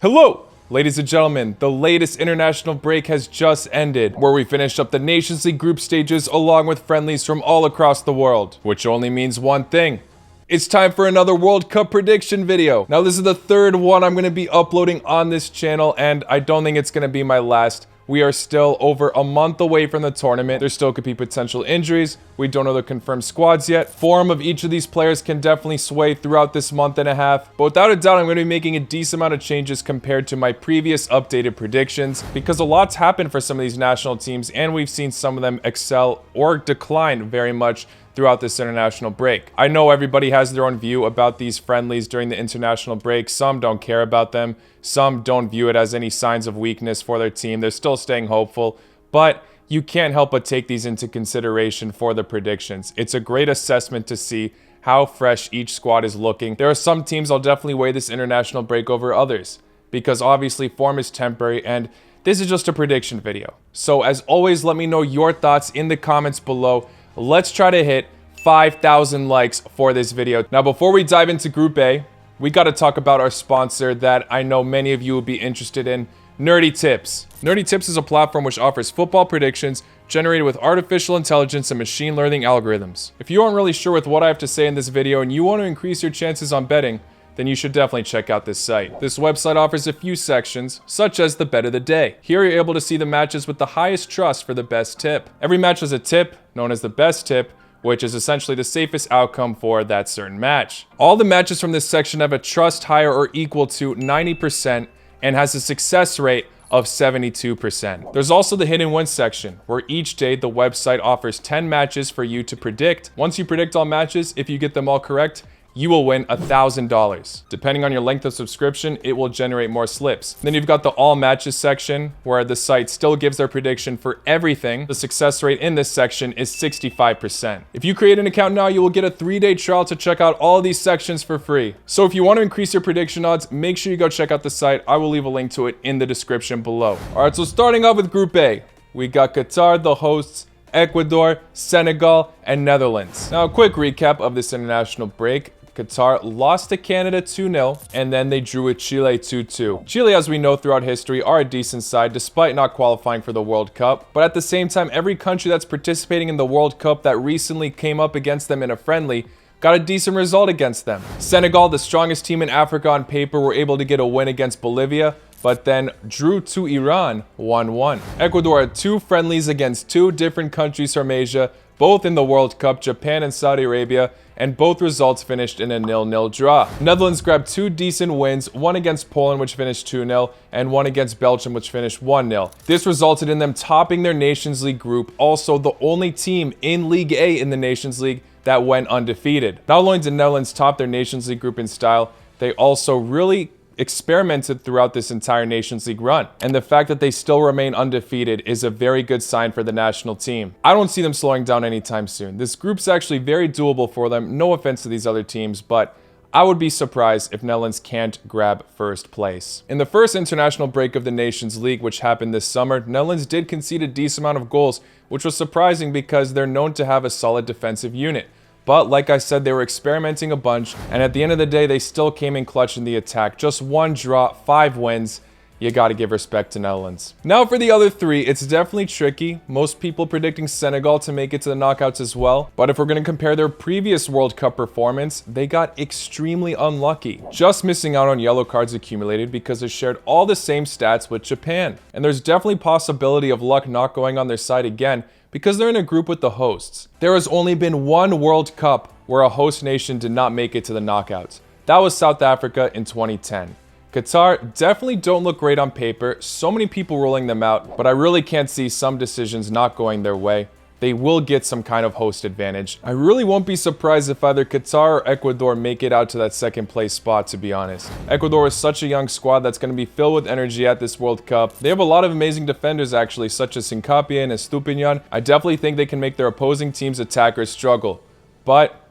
Hello, ladies and gentlemen. The latest international break has just ended, where we finished up the Nations League group stages along with friendlies from all across the world, which only means one thing. It's time for another World Cup prediction video. Now, this is the third one I'm going to be uploading on this channel, and I don't think it's going to be my last. We are still over a month away from the tournament. There still could be potential injuries. We don't know the confirmed squads yet. Form of each of these players can definitely sway throughout this month and a half. But without a doubt, I'm going to be making a decent amount of changes compared to my previous updated predictions, because a lot's happened for some of these national teams, and we've seen some of them excel or decline very much throughout this international break. I know everybody has their own view about these friendlies during the international break. Some don't care about them. Some don't view it as any signs of weakness for their team. They're still staying hopeful, but you can't help but take these into consideration for the predictions. It's a great assessment to see how fresh each squad is looking. There are some teams I'll definitely weigh this international break over others, because obviously form is temporary, and this is just a prediction video. So as always, let me know your thoughts in the comments below. Let's try to hit 5,000 likes for this video. Now, before we dive into Group A, we got to talk about our sponsor that I know many of you will be interested in, Nerdy Tips. Nerdy Tips is a platform which offers football predictions generated with artificial intelligence and machine learning algorithms. If you aren't really sure with what I have to say in this video and you want to increase your chances on betting, then you should definitely check out this site. This website offers a few sections, such as the bet of the day. Here you're able to see the matches with the highest trust for the best tip. Every match has a tip, known as the best tip, which is essentially the safest outcome for that certain match. All the matches from this section have a trust higher or equal to 90% and has a success rate of 72%. There's also the hidden win section, where each day the website offers 10 matches for you to predict. Once you predict all matches, if you get them all correct, you will win $1,000. Depending on your length of subscription, it will generate more slips. Then you've got the all matches section, where the site still gives their prediction for everything. The success rate in this section is 65%. If you create an account now, you will get a 3-day trial to check out all of these sections for free. So if you want to increase your prediction odds, make sure you go check out the site. I will leave a link to it in the description below. All right, so starting off with Group A, we got Qatar, the hosts, Ecuador, Senegal, and Netherlands. Now, a quick recap of this international break. Qatar lost to Canada 2-0, and then they drew with Chile 2-2. Chile, as we know throughout history, are a decent side despite not qualifying for the World Cup. But at the same time, every country that's participating in the World Cup that recently came up against them in a friendly got a decent result against them. Senegal, the strongest team in Africa on paper, were able to get a win against Bolivia, but then drew to Iran 1-1. Ecuador had two friendlies against two different countries from Asia, both in the World Cup, Japan and Saudi Arabia, and both results finished in a 0-0 draw. Netherlands grabbed two decent wins, one against Poland, which finished 2-0, and one against Belgium, which finished 1-0. This resulted in them topping their Nations League group, also the only team in League A in the Nations League that went undefeated. Not only did Netherlands top their Nations League group in style, they also really experimented throughout this entire Nations League run. And the fact that they still remain undefeated is a very good sign for the national team. I don't see them slowing down anytime soon. This group's actually very doable for them. No offense to these other teams, but I would be surprised if Netherlands can't grab first place. In the first international break of the Nations League, which happened this summer, Netherlands did concede a decent amount of goals, which was surprising because they're known to have a solid defensive unit. But like I said, they were experimenting a bunch, and at the end of the day, they still came in clutch in the attack. Just one draw, 5 wins. You got to give respect to Netherlands. Now for the other three, it's definitely tricky. Most people predicting Senegal to make it to the knockouts as well. But if we're going to compare their previous World Cup performance, they got extremely unlucky, just missing out on yellow cards accumulated because they shared all the same stats with Japan. And there's definitely possibility of luck not going on their side again, because they're in a group with the hosts. There has only been one World Cup where a host nation did not make it to the knockouts. That was South Africa in 2010. Qatar definitely don't look great on paper, so many people ruling them out, but I really can't see some decisions not going their way. They will get some kind of host advantage. I really won't be surprised if either Qatar or Ecuador make it out to that second place spot, to be honest. Ecuador is such a young squad that's going to be filled with energy at this World Cup. They have a lot of amazing defenders actually, such as Hincapie and Estupinian. I definitely think they can make their opposing team's attackers struggle. But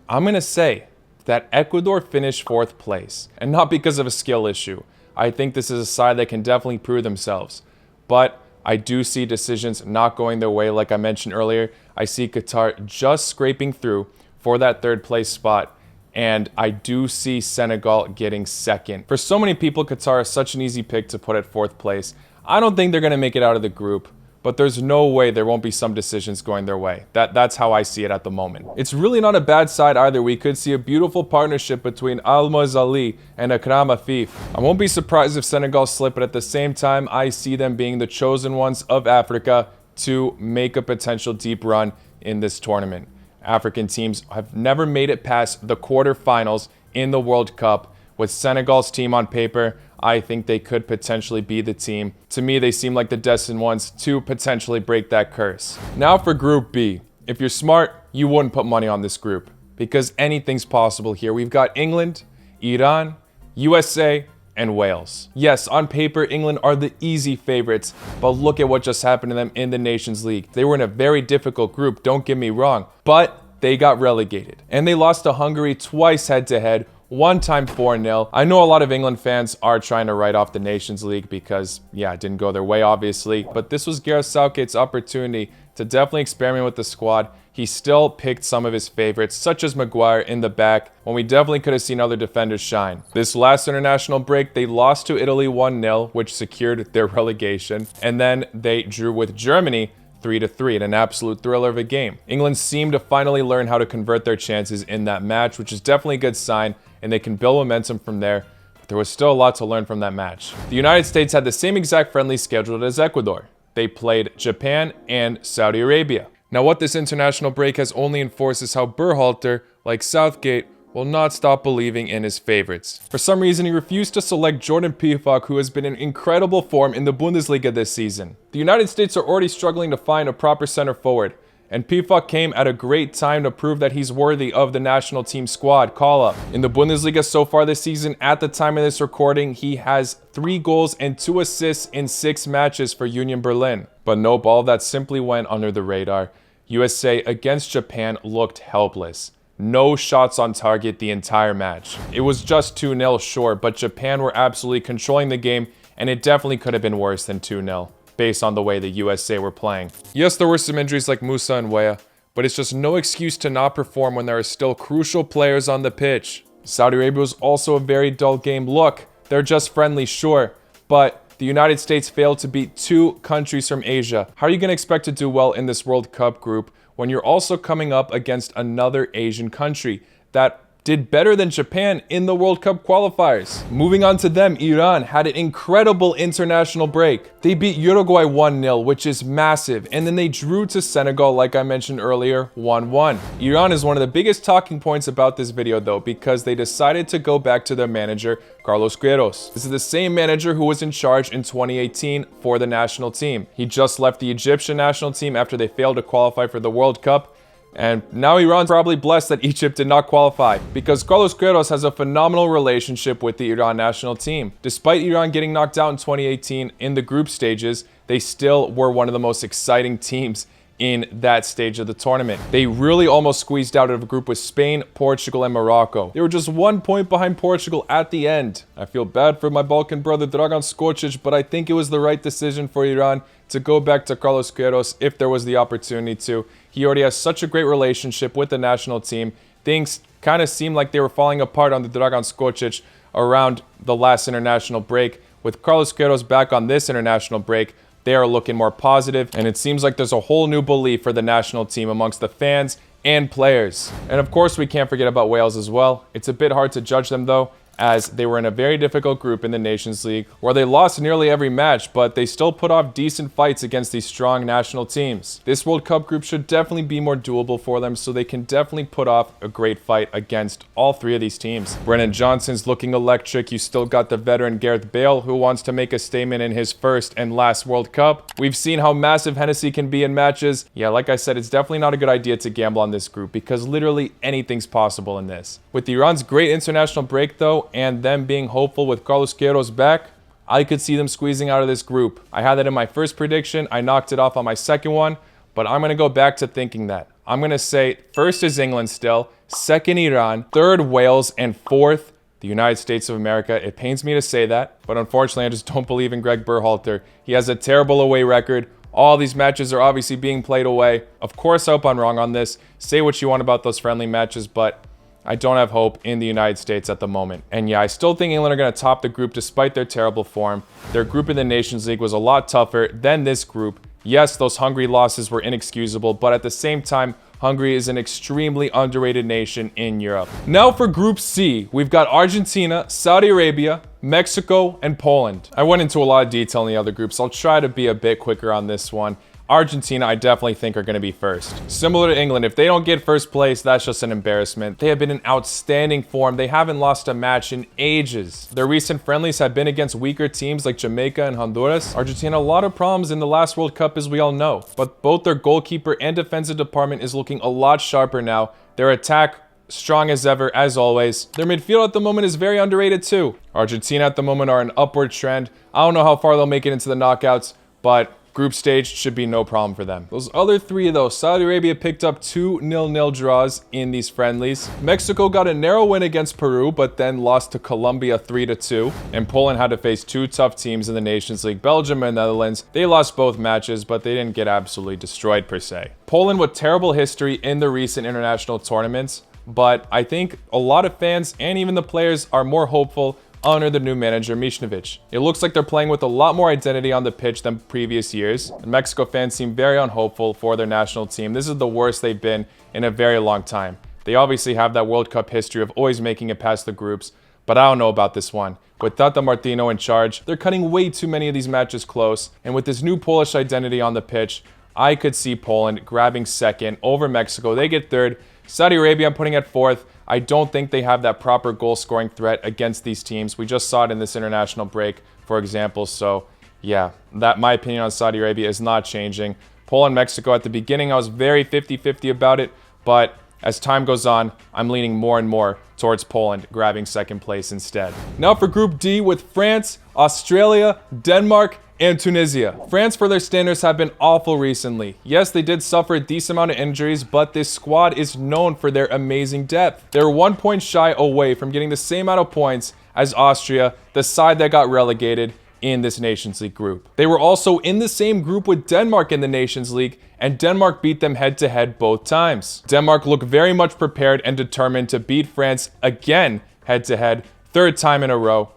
I'm going to say that Ecuador finished 4th place, and not because of a skill issue. I think this is a side that can definitely prove themselves. But I do see decisions not going their way. Like I mentioned earlier, I see Qatar just scraping through for that 3rd place spot. and I do see Senegal getting second. For so many people, Qatar is such an easy pick to put at 4th place. I don't think they're going to make it out of the group, but there's no way there won't be some decisions going their way. That's how I see it at the moment. It's really not a bad side either. We could see a beautiful partnership between Al-Moazali and AAvfx. I won't be surprised if Senegal slip, but at the same time, I see them being the chosen ones of Africa to make a potential deep run in this tournament. African teams have never made it past the quarterfinals in the World Cup. With Senegal's team on paper, I think they could potentially be the team. To me, they seem like the destined ones to potentially break that curse. Now for Group B. If you're smart, you wouldn't put money on this group because anything's possible here. We've got England, Iran, USA, and Wales. Yes, on paper, England are the easy favorites, but look at what just happened to them in the Nations League. They were in a very difficult group, don't get me wrong, but they got relegated. And they lost to Hungary twice head-to-head, one time 4-0. I know a lot of England fans are trying to write off the Nations League because, yeah, it didn't go their way, obviously, but this was Gareth Southgate's opportunity to definitely experiment with the squad. He still picked some of his favorites, such as Maguire in the back, when we definitely could have seen other defenders shine. This last international break, they lost to Italy 1-0, which secured their relegation, and then they drew with Germany 3-3 in an absolute thriller of a game. England seemed to finally learn how to convert their chances in that match, which is definitely a good sign, and they can build momentum from there. But there was still a lot to learn from that match. The United States had the same exact friendly scheduled as Ecuador. They played Japan and Saudi Arabia. Now, what this international break has only enforced is how Berhalter, like Southgate, will not stop believing in his favorites. For some reason, he refused to select Jordan Pefok, who has been in incredible form in the Bundesliga this season. The United States are already struggling to find a proper center forward, and Pefok came at a great time to prove that he's worthy of the national team squad call-up. In the Bundesliga so far this season, at the time of this recording, he has 3 goals and 2 assists in 6 matches for Union Berlin. But no, ball that simply went under the radar. USA against Japan looked helpless. No shots on target the entire match. It was just 2-0 short, but Japan were absolutely controlling the game, and it definitely could have been worse than 2-0, based on the way the USA were playing. Yes, there were some injuries like Musa and Weah, but it's just no excuse to not perform when there are still crucial players on the pitch. Saudi Arabia was also a very dull game. Look, they're just friendly, sure, but the United States failed to beat 2 countries from Asia. How are you going to expect to do well in this World Cup group when you're also coming up against another Asian country that did better than Japan in the World Cup qualifiers? Moving on to them, Iran had an incredible international break. They beat Uruguay 1-0, which is massive, and then they drew to Senegal, like I mentioned earlier, 1-1. Iran is one of the biggest talking points about this video, though, because they decided to go back to their manager, Carlos Queiroz. This is the same manager who was in charge in 2018 for the national team. He just left the Egyptian national team after they failed to qualify for the World Cup. And now Iran's probably blessed that Egypt did not qualify, because Carlos Queiroz has a phenomenal relationship with the Iran national team. Despite Iran getting knocked out in 2018 in the group stages, they still were one of the most exciting teams in that stage of the tournament. They really almost squeezed out of a group with Spain, Portugal, and Morocco. They were just 1 point behind Portugal at the end. I feel bad for my Balkan brother Dragan Skocic, but I think it was the right decision for Iran to go back to Carlos Queiroz if there was the opportunity to. He already has such a great relationship with the national team. Things kind of seemed like they were falling apart on the Dragan Skocic around the last international break. With Carlos Queiroz back on this international break, they are looking more positive, and it seems like there's a whole new belief for the national team amongst the fans and players. And of course, we can't forget about Wales as well. It's a bit hard to judge them though, as they were in a very difficult group in the Nations League where they lost nearly every match, but they still put off decent fights against these strong national teams. This World Cup group should definitely be more doable for them, so they can definitely put off a great fight against all 3 of these teams. Brennan Johnson's looking electric. You still got the veteran Gareth Bale, who wants to make a statement in his first and last World Cup. We've seen how massive Hennessy can be in matches. Yeah, like I said, it's definitely not a good idea to gamble on this group because literally anything's possible in this. With Iran's great international break though, and them being hopeful with Carlos Queiroz back, I could see them squeezing out of this group. I had that in my first prediction. I knocked it off on my second one, but I'm going to go back to thinking that. I'm going to say first is England still, second Iran, third Wales, and fourth the United States of America. It pains me to say that, but unfortunately I just don't believe in Greg Berhalter. He has a terrible away record. All these matches are obviously being played away. Of course, I hope I'm wrong on this. Say what you want about those friendly matches, but I don't have hope in the United States at the moment. And yeah, I still think England are going to top the group despite their terrible form. Their group in the Nations League was a lot tougher than this group. Yes, those Hungary losses were inexcusable, but at the same time, Hungary is an extremely underrated nation in Europe. Now for Group C, we've got Argentina, Saudi Arabia, Mexico, and Poland. I went into a lot of detail in the other groups. I'll try to be a bit quicker on this one. Argentina, I definitely think, are going to be first. Similar to England, if they don't get first place, that's just an embarrassment. They have been in outstanding form. They haven't lost a match in ages. Their recent friendlies have been against weaker teams like Jamaica and Honduras. Argentina, a lot of problems in the last World Cup, as we all know. But both their goalkeeper and defensive department is looking a lot sharper now. Their attack, strong as ever, as always. Their midfield at the moment is very underrated too. Argentina at the moment are an upward trend. I don't know how far they'll make it into the knockouts, but group stage should be no problem for them. Those other three though, Saudi Arabia picked up 2 0-0 draws in these friendlies. Mexico got a narrow win against Peru, but then lost to Colombia 3-2. And Poland had to face 2 tough teams in the Nations League, Belgium and Netherlands. They lost both matches, but they didn't get absolutely destroyed per se. Poland with terrible history in the recent international tournaments, but I think a lot of fans and even the players are more hopeful under the new manager, Michnovic. It looks like they're playing with a lot more identity on the pitch than previous years. And Mexico fans seem very unhopeful for their national team. This is the worst they've been in a very long time. They obviously have that World Cup history of always making it past the groups, but I don't know about this one. With Tata Martino in charge, they're cutting way too many of these matches close. And with this new Polish identity on the pitch, I could see Poland grabbing second over Mexico. They get third. Saudi Arabia, I'm putting at fourth. I don't think they have that proper goal-scoring threat against these teams. We just saw it in this international break, for example. So, yeah, my opinion on Saudi Arabia is not changing. Poland, Mexico, at the beginning, I was very 50-50 about it. But as time goes on, I'm leaning more and more towards Poland grabbing second place instead. Now for Group D with France, Australia, Denmark, and Tunisia. France, for their standards, have been awful recently. Yes, they did suffer a decent amount of injuries, but this squad is known for their amazing depth. They're 1 point shy away from getting the same amount of points as Austria, the side that got relegated in this Nations League group. They were also in the same group with Denmark in the Nations League, and Denmark beat them head-to-head both times. Denmark look very much prepared and determined to beat France again head-to-head, third time in a row.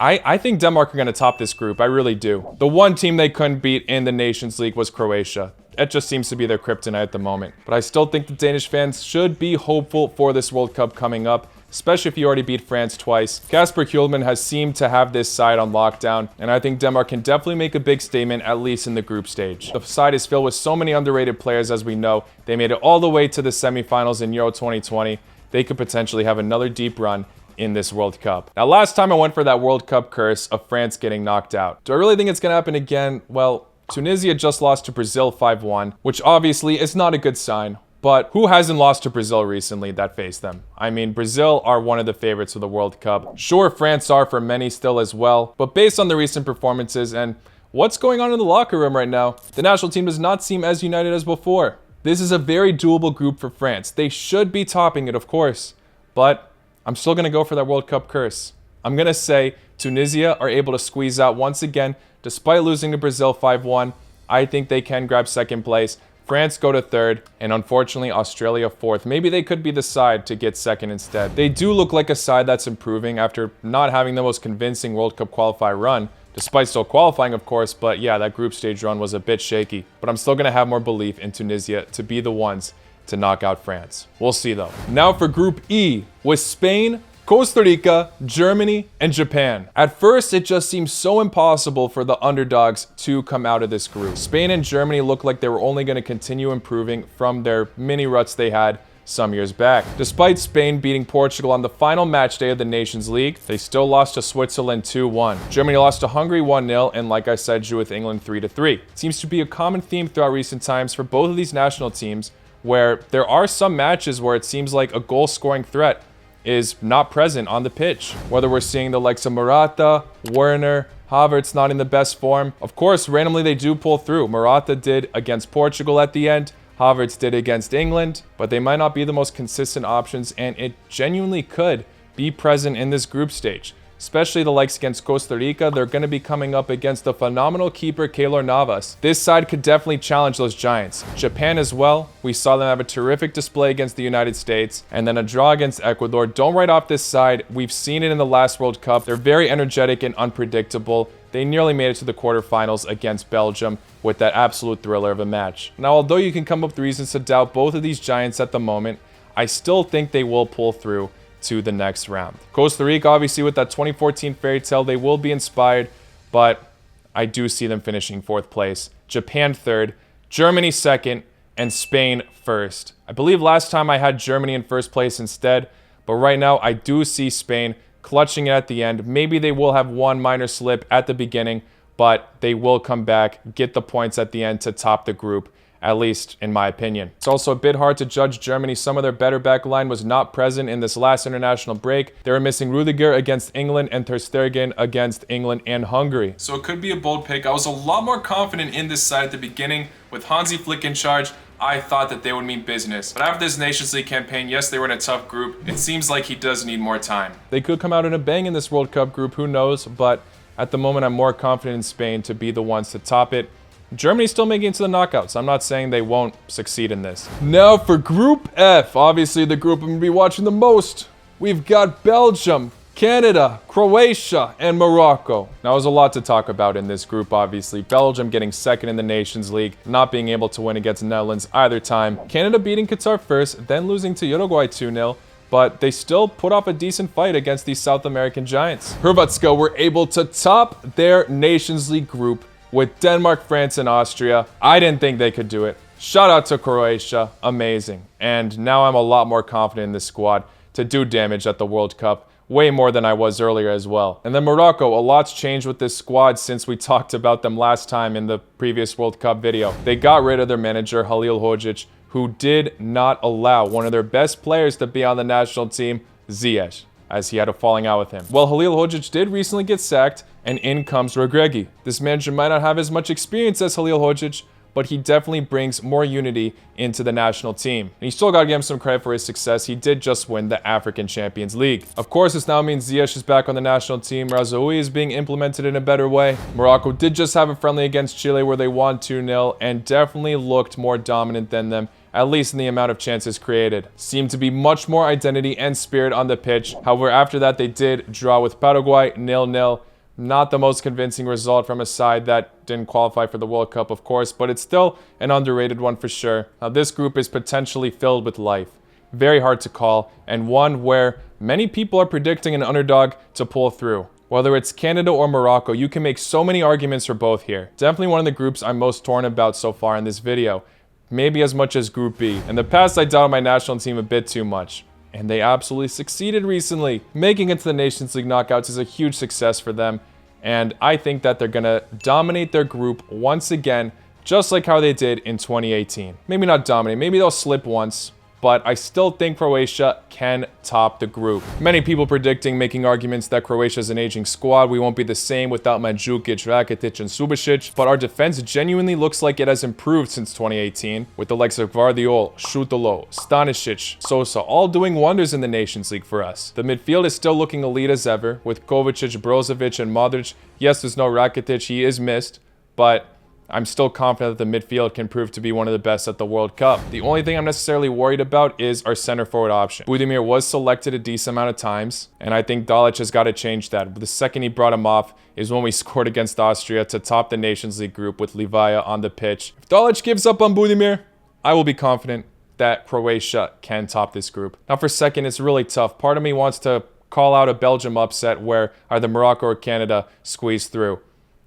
I think Denmark are going to top this group. I really do. The one team they couldn't beat in the Nations League was Croatia. That just seems to be their kryptonite at the moment. But I still think the Danish fans should be hopeful for this World Cup coming up, especially if you already beat France twice. Kasper Hjulmand has seemed to have this side on lockdown, and I think Denmark can definitely make a big statement, at least in the group stage. The side is filled with so many underrated players, as we know. They made it all the way to the semifinals in Euro 2020. They could potentially have another deep run in this World Cup. Now, last time I went for that World Cup curse of France getting knocked out. Do I really think it's going to happen again? Well, Tunisia just lost to Brazil 5-1, which obviously is not a good sign. But who hasn't lost to Brazil recently that faced them? I mean, Brazil are one of the favorites of the World Cup. Sure, France are for many still as well, but based on the recent performances and what's going on in the locker room right now, the national team does not seem as united as before. This is a very doable group for France. They should be topping it, of course, but I'm still going to go for that World Cup curse. I'm going to say Tunisia are able to squeeze out once again. Despite losing to Brazil 5-1, I think they can grab second place. France go to third, and unfortunately Australia fourth. Maybe they could be the side to get second instead. They do look like a side that's improving after not having the most convincing World Cup qualifier run, despite still qualifying, of course. But yeah, that group stage run was a bit shaky. But I'm still going to have more belief in Tunisia to be the ones to knock out France. We'll see though. Now for Group E with Spain, Costa Rica, Germany, and Japan. At first, it just seemed so impossible for the underdogs to come out of this group. Spain and Germany looked like they were only going to continue improving from their mini ruts they had some years back. Despite Spain beating Portugal on the final match day of the Nations League, they still lost to Switzerland 2-1. Germany lost to Hungary 1-0, and like I said, drew with England 3-3. It seems to be a common theme throughout recent times for both of these national teams, where there are some matches where it seems like a goal-scoring threat is not present on the pitch. Whether we're seeing the likes of Morata, Werner, Havertz not in the best form. Of course, randomly they do pull through. Morata did against Portugal at the end. Havertz did against England, but they might not be the most consistent options, and it genuinely could be present in this group stage. especially the likes against Costa Rica. They're going to be coming up against the phenomenal keeper Keylor Navas. This side could definitely challenge those giants. Japan as well. We saw them have a terrific display against the United States, and then a draw against Ecuador. Don't write off this side. We've seen it in the last World Cup. They're very energetic and unpredictable. They nearly made it to the quarterfinals against Belgium with that absolute thriller of a match. Now, although you can come up with reasons to doubt both of these giants at the moment, I still think they will pull through to the next round. Costa Rica, obviously, with that 2014 fairy tale, they will be inspired, but I do see them finishing 4th place. Japan 3rd, Germany 2nd, and Spain 1st. I believe last time I had Germany in 1st place instead, but right now I do see Spain clutching it at the end. Maybe they will have one minor slip at the beginning, but they will come back, get the points at the end to top the group, at least in my opinion. It's also a bit hard to judge Germany. Some of their better back line was not present in this last international break. They were missing Rudiger against England and Ter Stegen against England and Hungary. So it could be a bold pick. I was a lot more confident in this side at the beginning. With Hansi Flick in charge, I thought that they would mean business. But after this Nations League campaign, yes, they were in a tough group. It seems like he does need more time. They could come out in a bang in this World Cup group, who knows? But at the moment, I'm more confident in Spain to be the ones to top it. Germany's still making it to the knockouts. I'm not saying they won't succeed in this. Now for Group F, obviously the group I'm going to be watching the most. We've got Belgium, Canada, Croatia, and Morocco. Now, there's a lot to talk about in this group, obviously. Belgium getting 2nd in the Nations League, not being able to win against Netherlands either time. Canada beating Qatar first, then losing to Uruguay 2-0. But they still put off a decent fight against these South American giants. Hrvatska were able to top their Nations League group with Denmark, France, and Austria. I didn't think they could do it. Shout out to Croatia. Amazing. And now I'm a lot more confident in this squad to do damage at the World Cup. Way more than I was earlier as well. And then Morocco, a lot's changed with this squad since we talked about them last time in the previous World Cup video. They got rid of their manager, Halil Hodzic, who did not allow one of their best players to be on the national team, Ziyech, as he had a falling out with him. Well, Halil Hodzic did recently get sacked, and in comes Regregi. This manager might not have as much experience as Halil Hodzic, but he definitely brings more unity into the national team. And you still gotta give him some credit for his success. He did just win the African Champions League. Of course, this now means Ziyech is back on the national team. Razouи is being implemented in a better way. Morocco did just have a friendly against Chile where they won 2-0 and definitely looked more dominant than them, at least in the amount of chances created. Seemed to be much more identity and spirit on the pitch. However, after that, they did draw with Paraguay 0-0. Not the most convincing result from a side that didn't qualify for the World Cup, of course, but it's still an underrated one for sure. Now, this group is potentially filled with life. Very hard to call, and one where many people are predicting an underdog to pull through. Whether it's Canada or Morocco, you can make so many arguments for both here. Definitely one of the groups I'm most torn about so far in this video. Maybe as much as Group B. In the past, I doubted my national team a bit too much. And they absolutely succeeded recently. Making it to the Nations League knockouts is a huge success for them. And I think that they're going to dominate their group once again, just like how they did in 2018. Maybe not dominate, maybe they'll slip once, but I still think Croatia can top the group. Many people predicting, making arguments that Croatia is an aging squad. We won't be the same without Mandzukic, Rakitic, and Subasic, but our defense genuinely looks like it has improved since 2018, with the likes of Gvardiol, Šutalo, Stanisic, Sosa, all doing wonders in the Nations League for us. The midfield is still looking elite as ever, with Kovacic, Brozovic, and Modric. Yes, there's no Rakitic, he is missed, but I'm still confident that the midfield can prove to be one of the best at the World Cup. The only thing I'm necessarily worried about is our center forward option. Budimir was selected a decent amount of times, and I think Dalic has got to change that. But the second he brought him off is when we scored against Austria to top the Nations League group with Livaya on the pitch. If Dalic gives up on Budimir, I will be confident that Croatia can top this group. Now for second, it's really tough. Part of me wants to call out a Belgium upset where either Morocco or Canada squeeze through.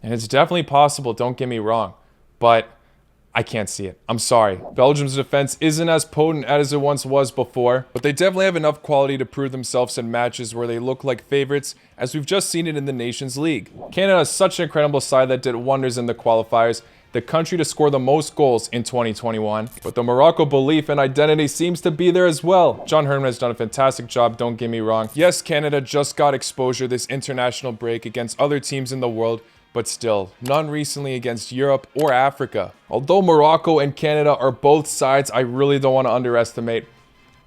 And it's definitely possible, don't get me wrong, but I can't see it. I'm sorry. Belgium's defense isn't as potent as it once was before, but they definitely have enough quality to prove themselves in matches where they look like favorites, as we've just seen it in the Nations League. Canada is such an incredible side that did wonders in the qualifiers, the country to score the most goals in 2021. But the Morocco belief and identity seems to be there as well. John Herman has done a fantastic job, don't get me wrong. Yes, Canada just got exposure this international break against other teams in the world, but still, none recently against Europe or Africa. Although Morocco and Canada are both sides I really don't want to underestimate,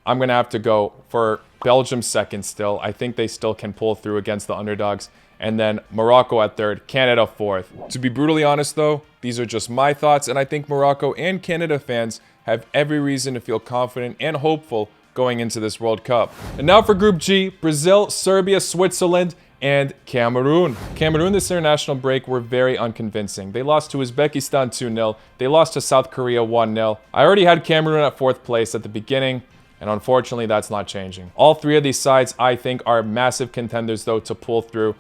I'm going to have to go for Belgium second still. I think they still can pull through against the underdogs. And then Morocco at third, Canada fourth. To be brutally honest though, these are just my thoughts, and I think Morocco and Canada fans have every reason to feel confident and hopeful going into this World Cup. And now for Group G, Brazil, Serbia, Switzerland, and Cameroon. Cameroon this international break were very unconvincing. They lost to Uzbekistan 2-0. They lost to South Korea 1-0. I already had Cameroon at fourth place at the beginning, and unfortunately that's not changing. All three of these sides I think are massive contenders though to pull through.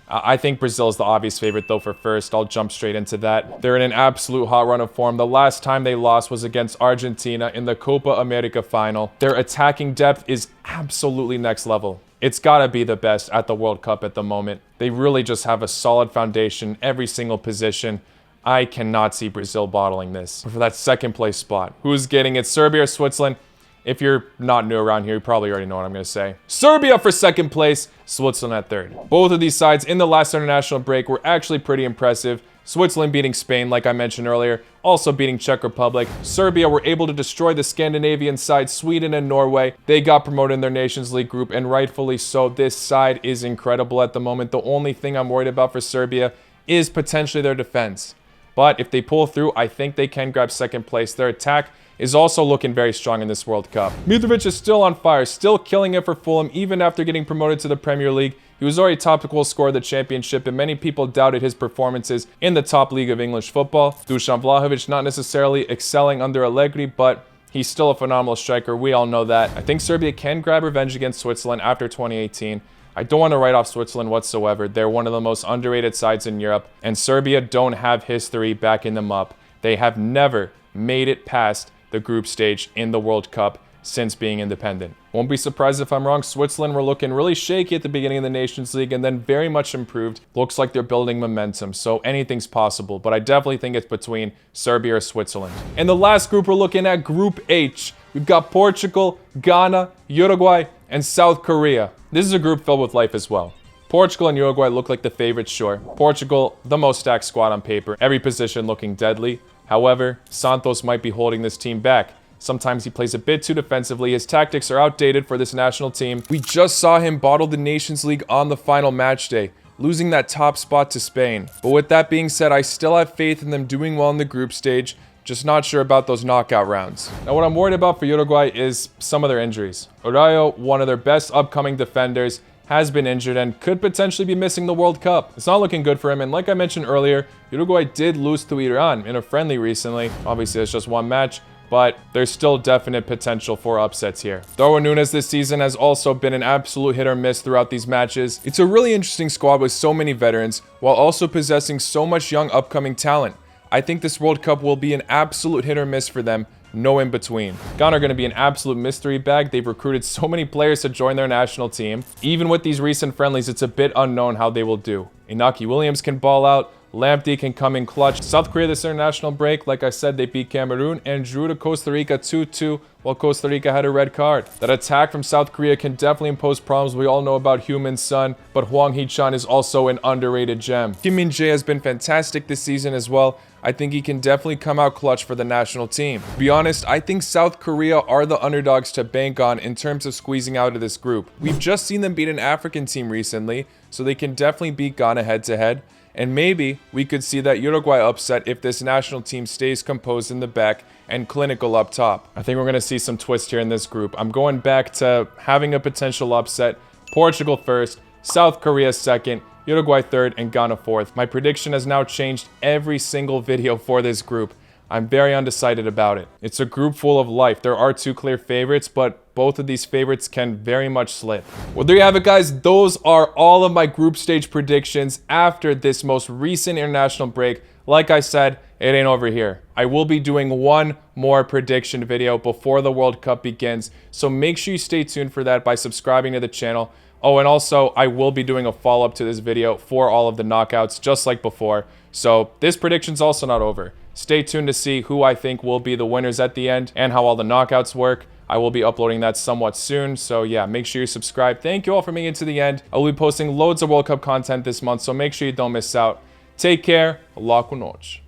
I think Brazil is the obvious favorite though for first. I'll jump straight into that. They're in an absolute hot run of form. The last time they lost was against Argentina in the Copa America final. Their attacking depth is absolutely next level. It's gotta be the best at the World Cup at the moment. They really just have a solid foundation, every single position. I cannot see Brazil bottling this. For that second place spot, who's getting it? Serbia or Switzerland? If you're not new around here, you probably already know what I'm going to say. Serbia for second place, Switzerland at third. Both of these sides in the last international break were actually pretty impressive. Switzerland beating Spain, like I mentioned earlier, also beating Czech Republic. Serbia were able to destroy the Scandinavian side, Sweden and Norway. They got promoted in their Nations League group, and rightfully so. This side is incredible at the moment. The only thing I'm worried about for Serbia is potentially their defense. But if they pull through, I think they can grab second place. Their attack is also looking very strong in this World Cup. Mitrovic is still on fire, still killing it for Fulham, even after getting promoted to the Premier League. He was already top goal scorer of the championship, and many people doubted his performances in the top league of English football. Dusan Vlahovic not necessarily excelling under Allegri, but he's still a phenomenal striker. We all know that. I think Serbia can grab revenge against Switzerland after 2018. I don't want to write off Switzerland whatsoever. They're one of the most underrated sides in Europe, and Serbia don't have history backing them up. They have never made it past the group stage in the World Cup since being independent. Won't be surprised if I'm wrong. Switzerland were looking really shaky at the beginning of the Nations League and then very much improved. Looks like they're building momentum, so anything's possible, but I definitely think it's between Serbia or Switzerland. In the last group, we're looking at Group H. We've got Portugal, Ghana, Uruguay, and South Korea. This is a group filled with life as well. Portugal and Uruguay look like the favorites, sure. Portugal, the most stacked squad on paper, every position looking deadly. However, Santos might be holding this team back. Sometimes he plays a bit too defensively. His tactics are outdated for this national team. We just saw him bottle the Nations League on the final match day, losing that top spot to Spain. But with that being said, I still have faith in them doing well in the group stage. Just not sure about those knockout rounds. Now, what I'm worried about for Uruguay is some of their injuries. Araujo, one of their best upcoming defenders, has been injured and could potentially be missing the World Cup. It's not looking good for him, and like I mentioned earlier, Uruguay did lose to Iran in a friendly recently. Obviously, it's just one match, but there's still definite potential for upsets here. Darwin Núñez this season has also been an absolute hit or miss throughout these matches. It's a really interesting squad with so many veterans, while also possessing so much young upcoming talent. I think this World Cup will be an absolute hit or miss for them. No in between. Ghana are going to be an absolute mystery bag. They've recruited so many players to join their national team. Even with these recent friendlies, it's a bit unknown how they will do. Inaki Williams can ball out. Lamptey can come in clutch. South Korea this international break, like I said, they beat Cameroon and drew to Costa Rica 2-2 while Costa Rica had a red card. That attack from South Korea can definitely impose problems. We all know about Heung-min Son, but Hwang Hee-chan is also an underrated gem. Kim Min-jae has been fantastic this season as well. I think he can definitely come out clutch for the national team. To be honest, I think South Korea are the underdogs to bank on in terms of squeezing out of this group. We've just seen them beat an African team recently, so they can definitely beat Ghana head-to-head. And maybe we could see that Uruguay upset if this national team stays composed in the back and clinical up top. I think we're going to see some twist here in this group. I'm going back to having a potential upset. Portugal first, South Korea second, Uruguay third, and Ghana fourth. My prediction has now changed every single video for this group. I'm very undecided about it. It's a group full of life. There are two clear favorites, but both of these favorites can very much slip. Well, there you have it, guys. Those are all of my group stage predictions after this most recent international break. Like I said, it ain't over here. I will be doing one more prediction video before the World Cup begins, so make sure you stay tuned for that by subscribing to the channel. Oh, and also, I will be doing a follow-up to this video for all of the knockouts, just like before. So, this prediction's also not over. Stay tuned to see who I think will be the winners at the end and how all the knockouts work. I will be uploading that somewhat soon, so yeah, make sure you subscribe. Thank you all for making it to the end. I will be posting loads of World Cup content this month, so make sure you don't miss out. Take care. Allah Kunoch.